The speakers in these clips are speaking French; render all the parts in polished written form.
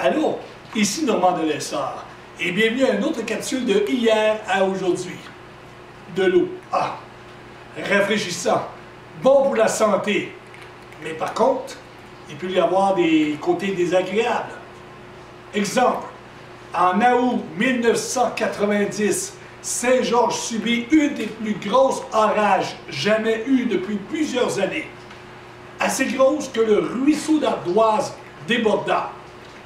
Allô, ici Normand Delessard et bienvenue à une autre capsule de hier à aujourd'hui. De l'eau. Ah, rafraîchissant, bon pour la santé, mais par contre, il peut y avoir des côtés désagréables. Exemple, en août 1990, Saint-Georges subit une des plus grosses orages jamais eues depuis plusieurs années. Assez grosse que le ruisseau d'Ardoise déborda.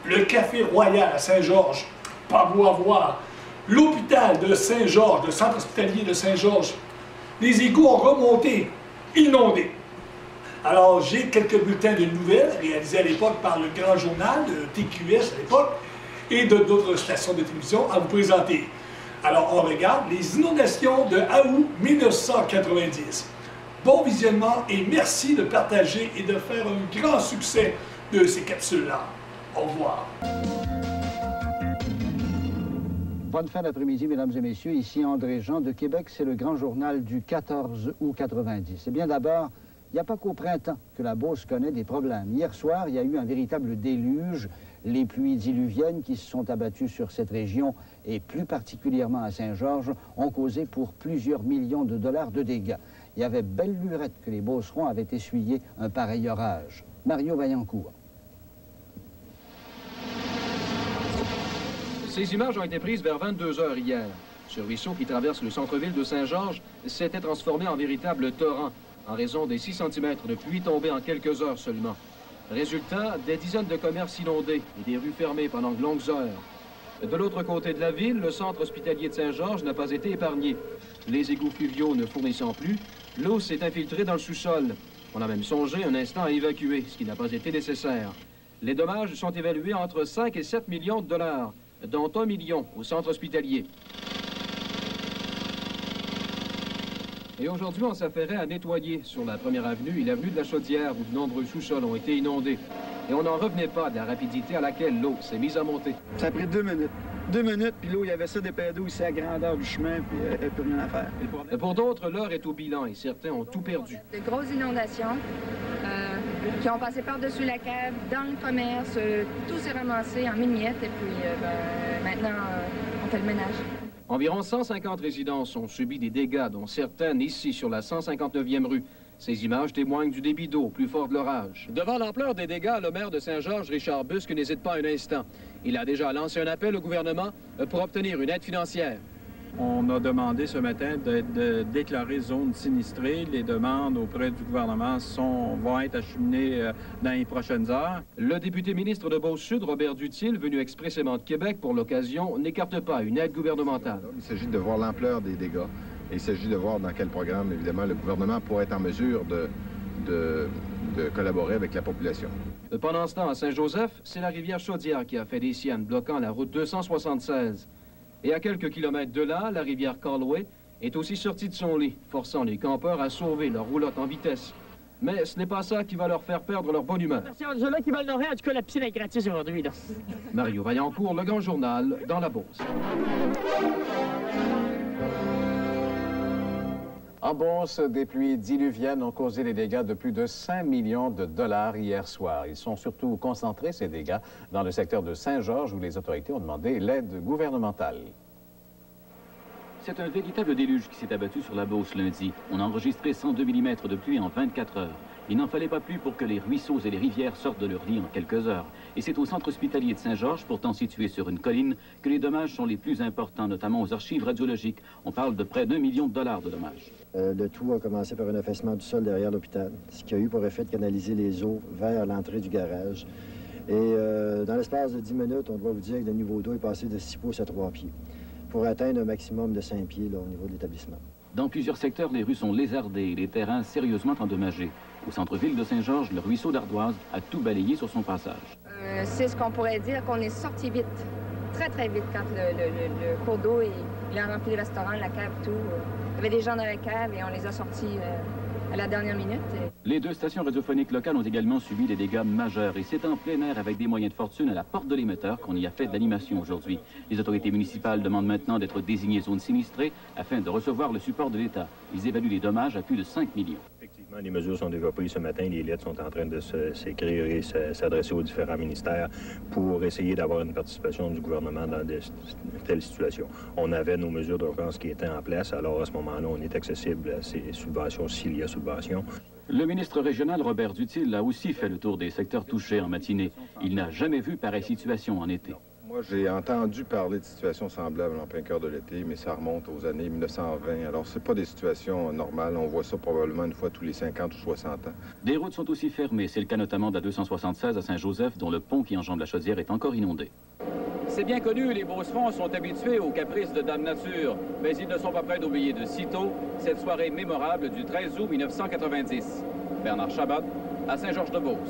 Le Café Royal à Saint-Georges, pas beau à voir. L'hôpital de Saint-Georges, le centre hospitalier de Saint-Georges, les égouts ont remonté, inondés. Alors, j'ai quelques bulletins de nouvelles réalisés à l'époque par le Grand Journal, de TQS à l'époque, et d'autres stations de télévision à vous présenter. Alors, on regarde les inondations de août 1990. Bon visionnement et merci de partager et de faire un grand succès de ces capsules-là. Au revoir. Bonne fin d'après-midi, mesdames et messieurs. Ici André Jean de Québec. C'est le grand journal du 14 août 90. Eh bien, d'abord, il n'y a pas qu'au printemps que la Beauce connaît des problèmes. Hier soir, il y a eu un véritable déluge. Les pluies diluviennes qui se sont abattues sur cette région, et plus particulièrement à Saint-Georges, ont causé pour plusieurs millions de dollars de dégâts. Il y avait belle lurette que les Beaucerons avaient essuyé un pareil orage. Mario Vaillancourt. Ces images ont été prises vers 22 h hier. Ce ruisseau qui traverse le centre-ville de Saint-Georges s'était transformé en véritable torrent en raison des 6 cm de pluie tombée en quelques heures seulement. Résultat, des dizaines de commerces inondés et des rues fermées pendant de longues heures. De l'autre côté de la ville, le centre hospitalier de Saint-Georges n'a pas été épargné. Les égouts fluviaux ne fournissant plus, l'eau s'est infiltrée dans le sous-sol. On a même songé un instant à évacuer, ce qui n'a pas été nécessaire. Les dommages sont évalués entre 5 et 7 millions de dollars, dont 1 million au centre hospitalier. Et aujourd'hui, on s'affairait à nettoyer sur la première avenue et l'avenue de la Chaudière, où de nombreux sous-sols ont été inondés. Et on n'en revenait pas de la rapidité à laquelle l'eau s'est mise à monter. Ça a pris 2 minutes. 2 minutes, puis l'eau, il y avait ça des pédos ici à la grandeur du chemin, puis il n'y avait plus rien à faire. Pour d'autres, l'heure est au bilan et certains ont tout perdu. De grosses inondations qui ont passé par-dessus la cave, dans le commerce, tout s'est ramassé en mini-miettes, et puis maintenant, on fait le ménage. Environ 150 résidences ont subi des dégâts, dont certaines ici sur la 159e rue. Ces images témoignent du débit d'eau au plus fort de l'orage. Devant l'ampleur des dégâts, le maire de Saint-Georges, Richard Busque, n'hésite pas un instant. Il a déjà lancé un appel au gouvernement pour obtenir une aide financière. On a demandé ce matin d'être déclarée zone sinistrée. Les demandes auprès du gouvernement vont être acheminées dans les prochaines heures. Le député ministre de Beauce-Sud, Robert Duthil, venu expressément de Québec pour l'occasion, n'écarte pas une aide gouvernementale. Il s'agit de voir l'ampleur des dégâts et il s'agit de voir dans quel programme, évidemment, le gouvernement pourrait être en mesure de collaborer avec la population. Pendant ce temps, à Saint-Joseph, c'est la rivière Chaudière qui a fait des siennes, bloquant la route 276. Et à quelques kilomètres de là, la rivière Calloway est aussi sortie de son lit, forçant les campeurs à sauver leur roulotte en vitesse. Mais ce n'est pas ça qui va leur faire perdre leur bonne humeur. C'est là qui veulent l'horaire, en tout cas la piscine est gratis aujourd'hui. Mario Vaillancourt, Le Grand Journal, dans la Beauce. En Beauce, des pluies diluviennes ont causé des dégâts de plus de 5 millions de dollars hier soir. Ils sont surtout concentrés, ces dégâts, dans le secteur de Saint-Georges, où les autorités ont demandé l'aide gouvernementale. C'est un véritable déluge qui s'est abattu sur la Beauce lundi. On a enregistré 102 mm de pluie en 24 heures. Il n'en fallait pas plus pour que les ruisseaux et les rivières sortent de leur lit en quelques heures. Et c'est au centre hospitalier de Saint-Georges, pourtant situé sur une colline, que les dommages sont les plus importants, notamment aux archives radiologiques. On parle de près d'1 million de dollars de dommages. Le tout a commencé par un affaissement du sol derrière l'hôpital, ce qui a eu pour effet de canaliser les eaux vers l'entrée du garage. Et dans l'espace de 10 minutes, on doit vous dire que le niveau d'eau est passé de 6 pouces à 3 pieds, pour atteindre un maximum de 5 pieds là, au niveau de l'établissement. Dans plusieurs secteurs, les rues sont lézardées et les terrains sérieusement endommagés. Au centre-ville de Saint-Georges, le ruisseau d'Ardoise a tout balayé sur son passage. C'est ce qu'on pourrait dire qu'on est sorti vite, très très vite, quand le cours d'eau il a rempli le restaurant, la cave, tout. Il y avait des gens dans la cave et on les a sortis à la dernière minute. Les 2 stations radiophoniques locales ont également subi des dégâts majeurs et c'est en plein air avec des moyens de fortune à la porte de l'émetteur qu'on y a fait de l'animation aujourd'hui. Les autorités municipales demandent maintenant d'être désignées zone sinistrée afin de recevoir le support de l'État. Ils évaluent les dommages à plus de 5 millions. Les mesures sont déjà prises ce matin. Les lettres sont en train de s'écrire et s'adresser aux différents ministères pour essayer d'avoir une participation du gouvernement dans de telles situations. On avait nos mesures d'urgence qui étaient en place, alors à ce moment-là, on est accessible à ces subventions s'il y a subvention. Le ministre régional Robert Dutil a aussi fait le tour des secteurs touchés en matinée. Il n'a jamais vu pareille situation en été. Moi, j'ai entendu parler de situations semblables en plein cœur de l'été, mais ça remonte aux années 1920. Alors, c'est pas des situations normales. On voit ça probablement une fois tous les 50 ou 60 ans. Des routes sont aussi fermées. C'est le cas notamment de la 276 à Saint-Joseph, dont le pont qui enjambe la Chaudière est encore inondé. C'est bien connu, les Beaucerons sont habitués aux caprices de Dame Nature, mais ils ne sont pas prêts d'oublier de sitôt cette soirée mémorable du 13 août 1990. Bernard Chabot, à Saint-Georges-de-Beauce.